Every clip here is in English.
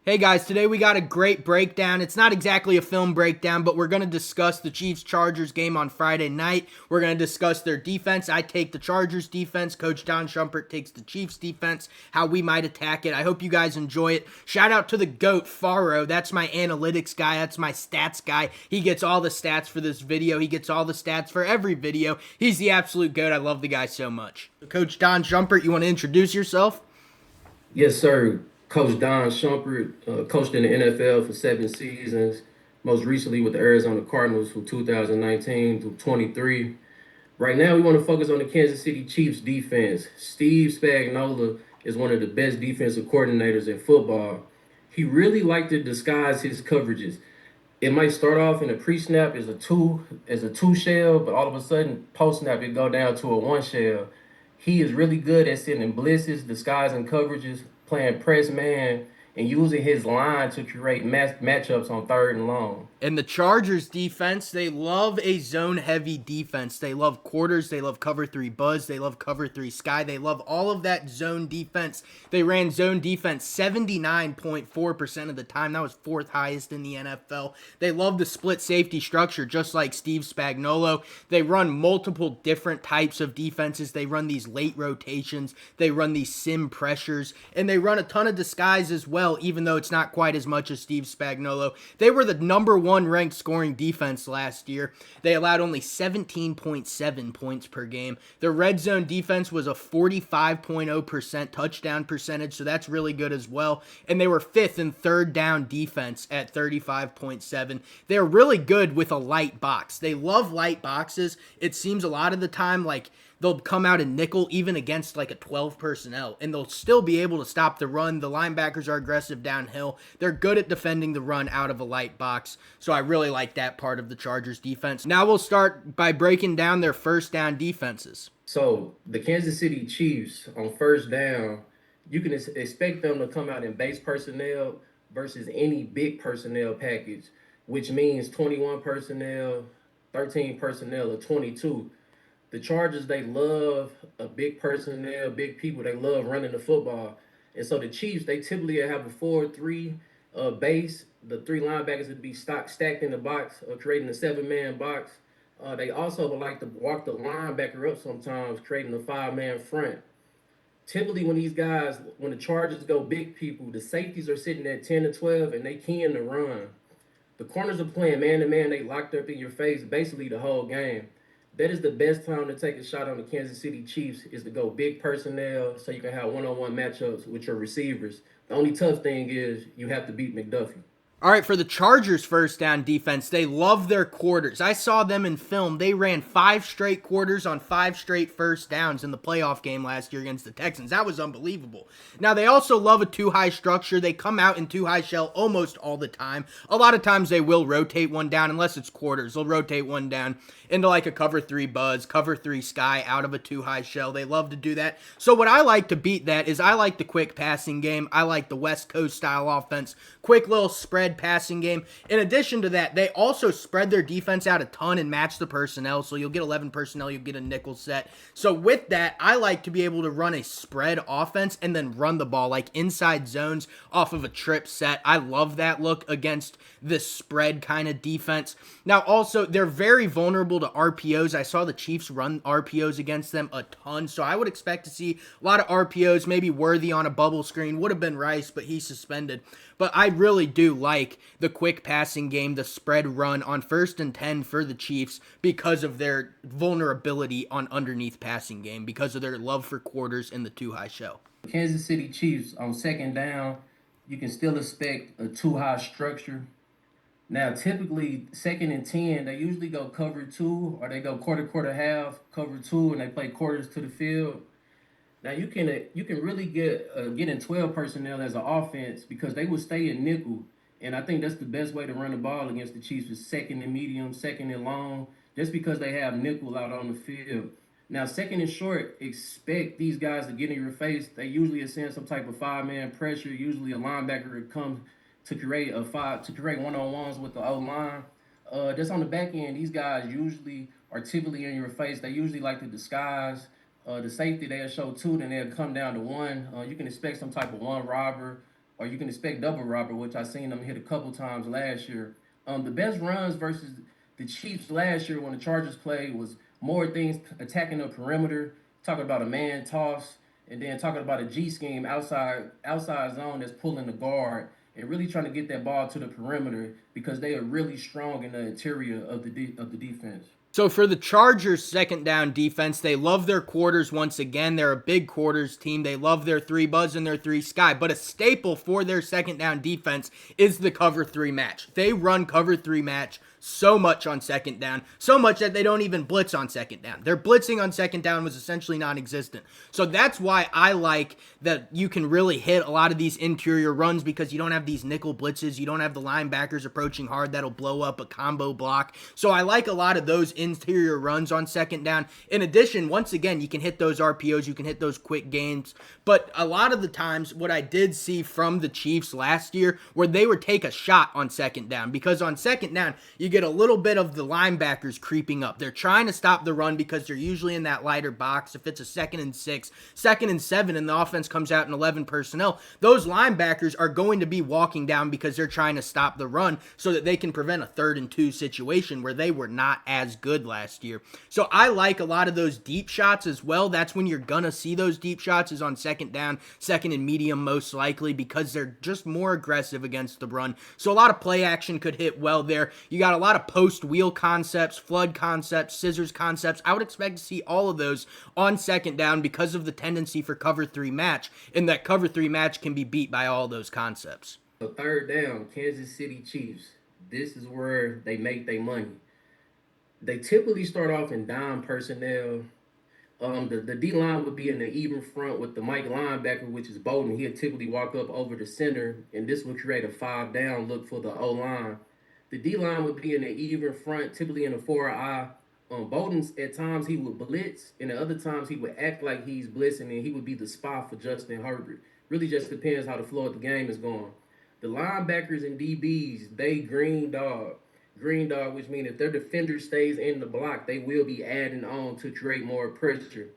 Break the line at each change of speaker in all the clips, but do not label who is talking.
Hey guys, today we got a great breakdown. It's not exactly a film breakdown, but we're going to discuss the Chiefs-Chargers game on Friday night. We're going to discuss their defense. I take the Chargers defense. Coach Don Shumpert takes the Chiefs defense, how we might attack it. I hope you guys enjoy it. Shout out to the GOAT, Faro. That's my analytics guy. That's my stats guy. He gets all the stats for this video. He gets all the stats for every video. He's the absolute GOAT. I love the guy so much. Coach Don Shumpert, you want to introduce yourself?
Yes, sir. Coach Don Shumpert coached in the NFL for 7 seasons, most recently with the Arizona Cardinals from 2019 through 23. Right now, we want to focus on the Kansas City Chiefs defense. Steve Spagnuolo is one of the best defensive coordinators in football. He really liked to disguise his coverages. It might start off in a pre-snap as a two shell, but all of a sudden post-snap it go down to a one shell. He is really good at sending blitzes, disguising coverages, playing press man, and using his line to create matchups on third and long.
And the Chargers defense, they love a zone heavy defense. They love quarters. They love cover three buzz. They love cover three sky. They love all of that zone defense. They ran zone defense 79.4% of the time. That was fourth highest in the NFL. They love the split safety structure, just like Steve Spagnuolo. They run multiple different types of defenses. They run these late rotations. They run these sim pressures. And they run a ton of disguise as well, even though it's not quite as much as Steve Spagnuolo. They were the number one ranked scoring defense last year. They allowed only 17.7 points per game. Their red zone defense was a 45.0% touchdown percentage, so that's really good as well. And they were fifth in third down defense at 35.7. They're really good with a light box. They love light boxes. It seems a lot of the time like they'll come out in nickel even against like a 12 personnel, and they'll still be able to stop the run. The linebackers are aggressive downhill. They're good at defending the run out of a light box, so I really like that part of the Chargers defense. Now we'll start by breaking down their first down defenses.
So the Kansas City Chiefs on first down, you can expect them to come out in base personnel versus any big personnel package, which means 21 personnel, 13 personnel, or 22. The Chargers, they love a big personnel, big people. They love running the football. And so the Chiefs, they typically have a 4-3 base. The three linebackers would be stacked in the box, creating a seven-man box. They also would like to walk the linebacker up sometimes, creating a five-man front. Typically, when the Chargers go big people, the safeties are sitting at 10 to 12, and they can to run. The corners are playing man to man. They locked up in your face basically the whole game. That is the best time to take a shot on the Kansas City Chiefs is to go big personnel so you can have one-on-one matchups with your receivers. The only tough thing is you have to beat McDuffie.
All right, for the Chargers' first down defense, they love their quarters. I saw them in film. They ran 5 straight quarters on 5 straight first downs in the playoff game last year against the Texans. That was unbelievable. Now, they also love a two-high structure. They come out in two-high shell almost all the time. A lot of times they will rotate one down, unless it's quarters. They'll rotate one down into like a cover three buzz, cover three sky out of a two-high shell. They love to do that. So what I like to beat that is I like the quick passing game. I like the West Coast style offense. Quick little spread passing game. In addition to that, they also spread their defense out a ton and match the personnel. So you'll get 11 personnel, you'll get a nickel set. So with that, I like to be able to run a spread offense and then run the ball like inside zones off of a trip set. I love that look against this spread kind of defense. Now also, they're very vulnerable to RPOs. I saw the Chiefs run RPOs against them a ton. So I would expect to see a lot of RPOs, maybe Worthy on a bubble screen. Would have been Rice, but he's suspended. But I really do like the quick passing game, the spread run on 1st and 10 for the Chiefs because of their vulnerability on underneath passing game, because of their love for quarters in the two-high shell.
Kansas City Chiefs on second down, you can still expect a two-high structure. Now, typically, 2nd and 10, they usually go cover two or they go quarter, half, cover two, and they play quarters to the field. Now you can really get in 12 personnel as an offense because they will stay in nickel, and I think that's the best way to run the ball against the Chiefs is second and medium, second and long, just because they have nickel out on the field. Now second and short, expect these guys to get in your face. They usually send some type of five-man pressure. Usually a linebacker comes to create one-on-ones with the O line. Just on the back end, these guys usually are typically in your face. They usually like to disguise the safety. They'll show two, then they'll come down to one. You can expect some type of one robber, or you can expect double robber, which I seen them hit a couple times last year. The best runs versus the Chiefs last year when the Chargers played was more things attacking the perimeter, talking about a man toss, and then talking about a G scheme outside zone that's pulling the guard and really trying to get that ball to the perimeter because they are really strong in the interior of the defense.
So for the Chargers' second down defense, they love their quarters once again. They're a big quarters team. They love their three buzz and their three sky. But a staple for their second down defense is the cover three match. They run cover three match so much on second down, so much that they don't even blitz on second down. Their blitzing on second down was essentially non-existent. So that's why I like that you can really hit a lot of these interior runs because you don't have these nickel blitzes. You don't have the linebackers approaching hard that'll blow up a combo block. So I like a lot of those interior runs on second down. In addition, once again, you can hit those RPOs, you can hit those quick gains. But a lot of the times, what I did see from the Chiefs last year, where they would take a shot on second down, because on second down, you get a little bit of the linebackers creeping up. They're trying to stop the run because they're usually in that lighter box. If it's a 2nd and 6, 2nd and 7, and the offense comes out in 11 personnel, those linebackers are going to be walking down because they're trying to stop the run so that they can prevent a 3rd and 2 situation where they were not as good last year. So I like a lot of those deep shots as well. That's when you're gonna see those deep shots is on second down, 2nd and medium most likely, because they're just more aggressive against the run. So a lot of play action could hit well there. You got a lot of post wheel concepts, flood concepts, scissors concepts. I would expect to see all of those on second down because of the tendency for cover three match, and that cover three match can be beat by all those concepts.
So third down, Kansas City Chiefs. This is where they make their money. They typically start off in dime personnel. The D line would be in the even front with the Mike linebacker, which is Bolden. He'll typically walk up over the center, and this would create a 5 down look for the O line. The D line would be in the even front, typically in a 4-eye. Bolden's at times he would blitz, and at other times he would act like he's blitzing, and he would be the spy for Justin Herbert. Really just depends how the flow of the game is going. The linebackers and DBs, they green dog. Green dog, which means if their defender stays in the block, they will be adding on to create more pressure.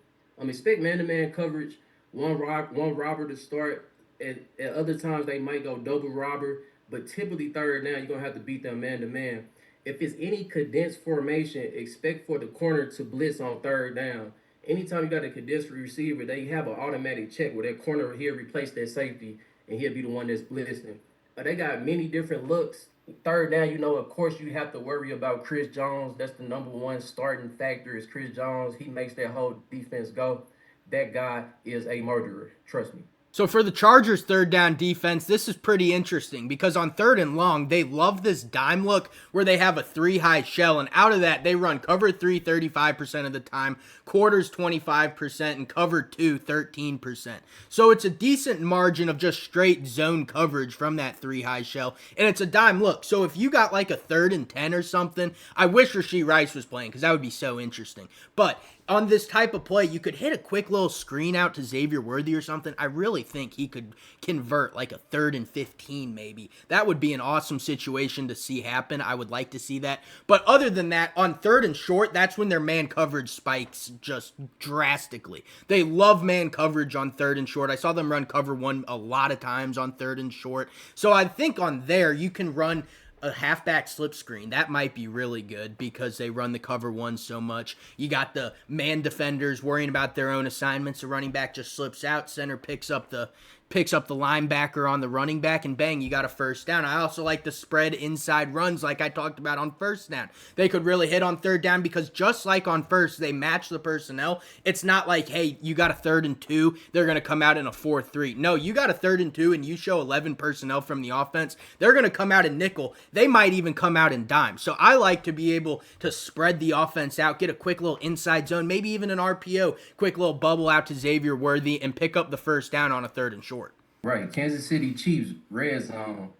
Expect man-to-man coverage, one robber to start. At other times, they might go double robber, but typically third down, you're going to have to beat them man-to-man. If it's any condensed formation, expect for the corner to blitz on third down. Anytime you got a condensed receiver, they have an automatic check where that corner here replace that safety, and he'll be the one that's blitzing. They got many different looks. Third down, of course, you have to worry about Chris Jones. That's the number one starting factor is Chris Jones. He makes that whole defense go. That guy is a murderer. Trust me.
So for the Chargers' third down defense, this is pretty interesting because on 3rd and long, they love this dime look where they have a 3-high shell, and out of that, they run cover 3 35% of the time, quarters 25%, and cover 2 13%. So it's a decent margin of just straight zone coverage from that 3-high shell, and it's a dime look. So if you got like a 3rd and 10 or something, I wish Rashee Rice was playing because that would be so interesting. But on this type of play, you could hit a quick little screen out to Xavier Worthy or something. I really think he could convert like a 3rd and 15 maybe. That would be an awesome situation to see happen. I would like to see that. But other than that, on 3rd and short, that's when their man coverage spikes just drastically. They love man coverage on 3rd and short. I saw them run cover 1 a lot of times on 3rd and short. So I think on there, you can run a halfback slip screen. That might be really good because they run the cover 1 so much. You got the man defenders worrying about their own assignments. The running back just slips out. Center picks up the linebacker on the running back, and bang, you got a first down. I also like the spread inside runs like I talked about on first down. They could really hit on third down because just like on first, they match the personnel. It's not like, hey, you got a 3rd and 2, they're going to come out in a 4-3. No, you got a 3rd and 2 and you show 11 personnel from the offense, they're going to come out in nickel. They might even come out in dime. So I like to be able to spread the offense out, get a quick little inside zone, maybe even an RPO, quick little bubble out to Xavier Worthy, and pick up the first down on a 3rd and short.
Right. Kansas City Chiefs, red zone.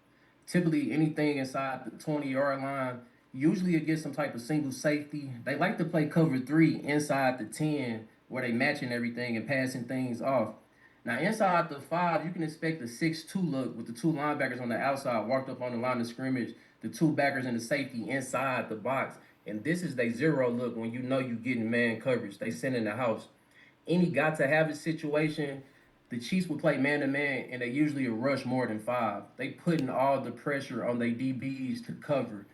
Typically anything inside the 20-yard line, usually it gets some type of single safety. They like to play cover 3 inside the 10 where they matching everything and passing things off. Now, inside the 5, you can expect a 6-2 look with the 2 linebackers on the outside walked up on the line of scrimmage, the 2 backers and the safety inside the box. And this is their 0 look when you know you're getting man coverage. They send in the house. Any got to have a situation, The Chiefs will play man to man, and they usually rush more than five. They putting all the pressure on their DBs to cover.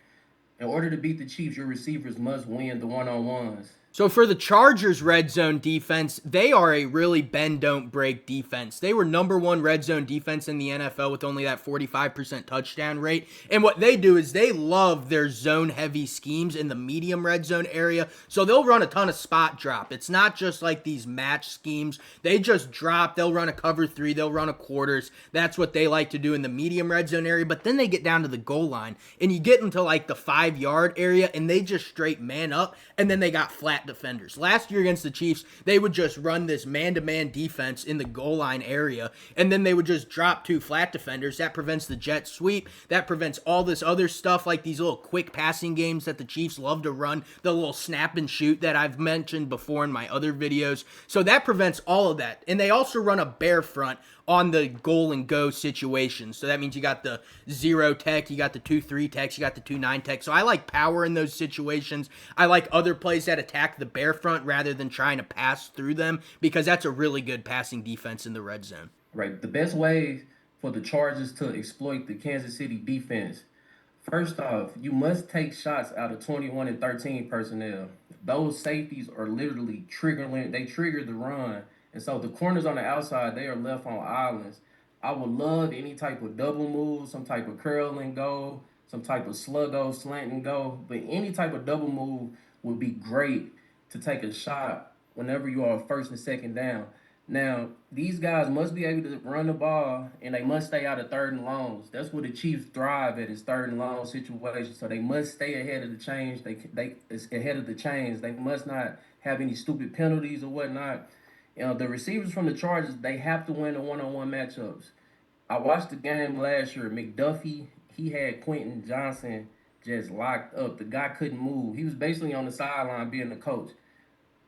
In order to beat the Chiefs, your receivers must win the one-on-ones.
So for the Chargers red zone defense, they are a really bend don't break defense. They were number one red zone defense in the NFL with only that 45% touchdown rate. And what they do is they love their zone heavy schemes in the medium red zone area. So they'll run a ton of spot drop. It's not just like these match schemes. They just drop. They'll run a cover three. They'll run a quarters. That's what they like to do in the medium red zone area. But then they get down to the goal line and you get into like the 5-yard area and they just straight man up and then they got flat defenders. Last year against the Chiefs, they would just run this man-to-man defense in the goal line area, and then they would just drop 2 flat defenders. That prevents the jet sweep. That prevents all this other stuff like these little quick passing games that the Chiefs love to run, the little snap and shoot that I've mentioned before in my other videos. So that prevents all of that. And they also run a bear front on the goal and go situation. So that means you got the 0 tech, you got the 2-3 techs, you got the 2-9 tech. So I like power in those situations. I like other plays that attack the bear front rather than trying to pass through them because that's a really good passing defense in the red zone.
Right. The best way for the Chargers to exploit the Kansas City defense, first off, you must take shots out of 21 and 13 personnel. Those safeties are literally triggering, they trigger the run. And so the corners on the outside, they are left on islands. I would love any type of double move, some type of curl and go, some type of sluggo, slant and go. But any type of double move would be great to take a shot whenever you are first and second down. Now, these guys must be able to run the ball, and they must stay out of third and longs. That's where the Chiefs thrive at, is third and long situations. So they must stay ahead of the chains. They ahead of the chains. They must not have any stupid penalties or whatnot. The receivers from the Chargers, they have to win the one-on-one matchups. I watched the game last year. McDuffie, he had Quentin Johnson just locked up. The guy couldn't move. He was basically on the sideline being the coach.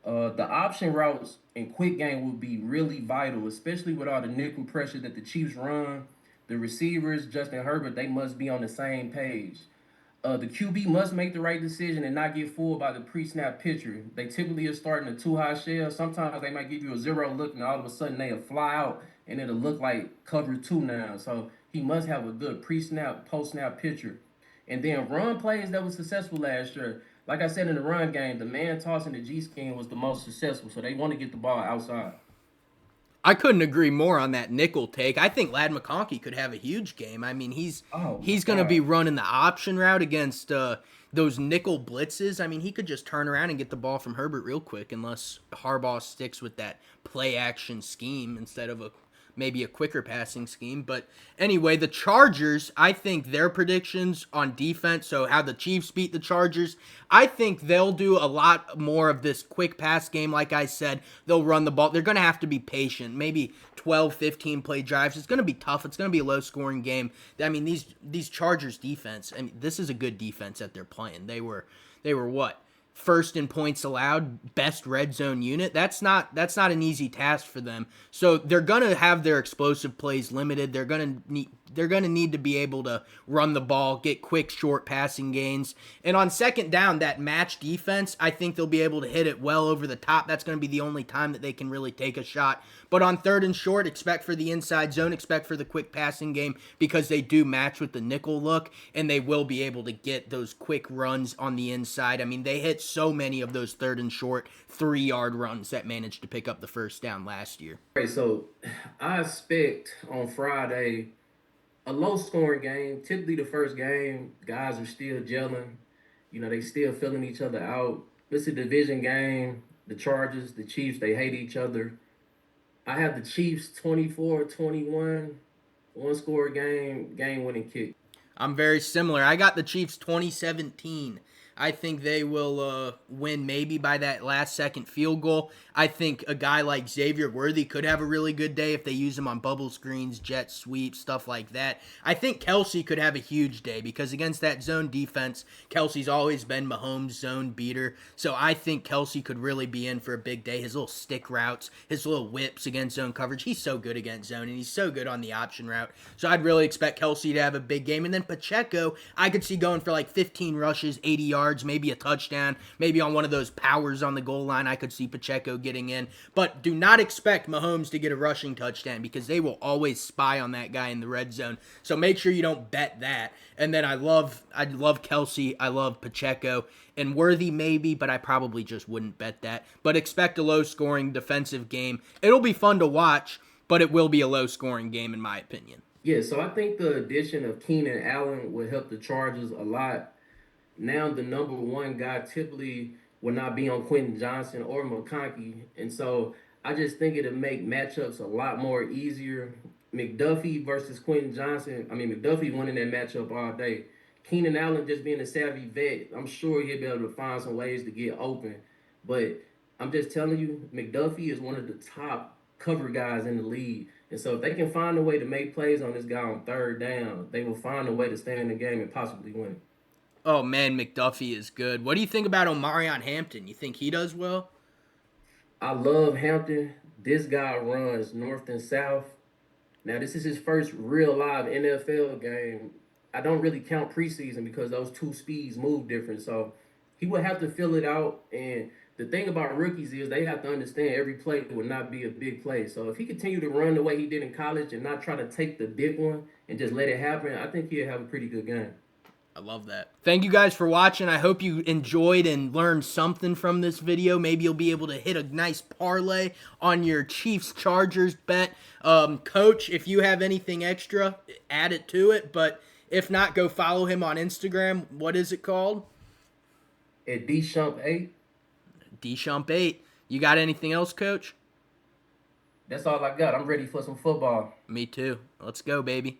The option routes in quick game would be really vital, especially with all the nickel pressure that the Chiefs run. The receivers, Justin Herbert, they must be on the same page. The QB must make the right decision and not get fooled by the pre-snap picture. They typically are starting a too high shell. Sometimes they might give you a 0 look and all of a sudden they'll fly out and it'll look like cover 2 now. So he must have a good pre-snap, post-snap picture. And then run plays that was successful last year. Like I said in the run game, the man toss and the G-scheme was the most successful. So they want to get the ball outside.
I couldn't agree more on that nickel take. I think Ladd McConkey could have a huge game. I mean, he's going to be running the option route against those nickel blitzes. I mean, he could just turn around and get the ball from Herbert real quick unless Harbaugh sticks with that play action scheme instead of maybe a quicker passing scheme. But anyway, the Chargers, I think their predictions on defense, so how the Chiefs beat the Chargers, I think they'll do a lot more of this quick pass game. Like I said, they'll run the ball. They're going to have to be patient. Maybe 12, 15 play drives. It's going to be tough. It's going to be a low scoring game. I mean, these Chargers defense, I mean, this is a good defense that they're playing. They were what? First in points allowed, best red zone unit. That's not an easy task for them. So they're gonna have their explosive plays limited. They're gonna need to be able to run the ball, get quick short passing gains. And on second down, that match defense, I think they'll be able to hit it well over the top. That's gonna be the only time that they can really take a shot. But on third and short, expect for the inside zone, expect for the quick passing game because they do match with the nickel look and they will be able to get those quick runs on the inside. I mean, they hit so many of those third and short 3-yard runs that managed to pick up the first down last year.
Right, so I expect on Friday a low scoring game. Typically the first game, guys are still gelling. They still filling each other out. It's a division game. The Chargers, the Chiefs, they hate each other. I have the Chiefs 24-21, one-score game-winning kick.
I'm very similar. I got the Chiefs 2017. I think they will win maybe by that last-second field goal. I think a guy like Xavier Worthy could have a really good day if they use him on bubble screens, jet sweeps, stuff like that. I think Kelsey could have a huge day because against that zone defense, Kelsey's always been Mahomes' zone beater. So I think Kelsey could really be in for a big day. His little stick routes, his little whips against zone coverage. He's so good against zone, and he's so good on the option route. So I'd really expect Kelsey to have a big game. And then Pacheco, I could see going for like 15 rushes, 80 yards. yards, maybe a touchdown, maybe on one of those powers on the goal line. I could see Pacheco getting in. But do not expect Mahomes to get a rushing touchdown because they will always spy on that guy in the red zone. So make sure you don't bet that. And then I love Kelsey. I love Pacheco. And Worthy maybe, but I probably just wouldn't bet that. But expect a low-scoring defensive game. It'll be fun to watch, but it will be a low-scoring game in my opinion.
Yeah, so I think the addition of Keenan Allen would help the Chargers a lot. Now the number one guy typically will not be on Quentin Johnson or McConkey, and so I just think it'll make matchups a lot more easier. McDuffie versus Quentin Johnson. I mean, McDuffie winning that matchup all day. Keenan Allen just being a savvy vet, I'm sure he'll be able to find some ways to get open. But I'm just telling you, McDuffie is one of the top cover guys in the league. And so if they can find a way to make plays on this guy on third down, they will find a way to stay in the game and possibly win.
Oh man, McDuffie is good. What do you think about Omarion Hampton? You think he does well?
I love Hampton. This guy runs north and south. Now, this is his first real live NFL game. I don't really count preseason because those two speeds move different. So he would have to fill it out. And the thing about rookies is they have to understand every play will not be a big play. So if he continue to run the way he did in college and not try to take the big one and just let it happen, I think he'll have a pretty good game.
I love that. Thank you guys for watching. I hope you enjoyed and learned something from this video. Maybe you'll be able to hit a nice parlay on your Chiefs-Chargers bet. Coach, if you have anything extra, add it to it. But if not, go follow him on Instagram. What is it called?
At DShump8.
DShump8. You got anything else, Coach?
That's all I got. I'm ready for some football.
Me too. Let's go, baby.